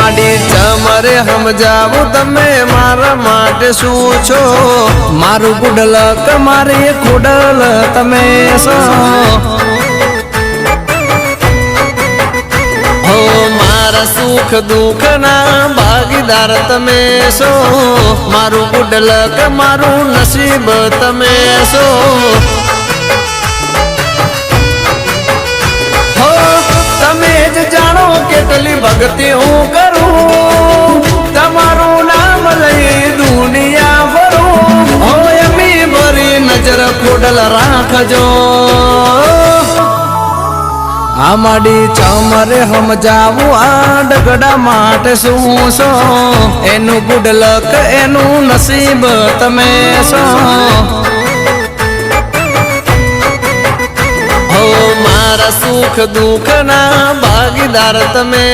માડી ચમરે સમજાવું તમે મારા માટે શું છો મારું ગુડલક મારી ખુડલ તમે છો હો મારા સુખ દુઃખ ના ભાગીદાર તમે છો મારું ગુડલક મારું નસીબ તમે છો તમે જ જાણો કેટલી ભક્તિ હું કરું તમારું નામ લઈ દુનિયા ફરું હોય મી ભરી નજર ખોડલ રાખજો આ માડી ચમરે સમજાવું આ ડગડા માટે શું છો એનું ગુડલક એનું નસીબ તમે છો મારા સુખ દુઃખ ના ભાગીદાર તમે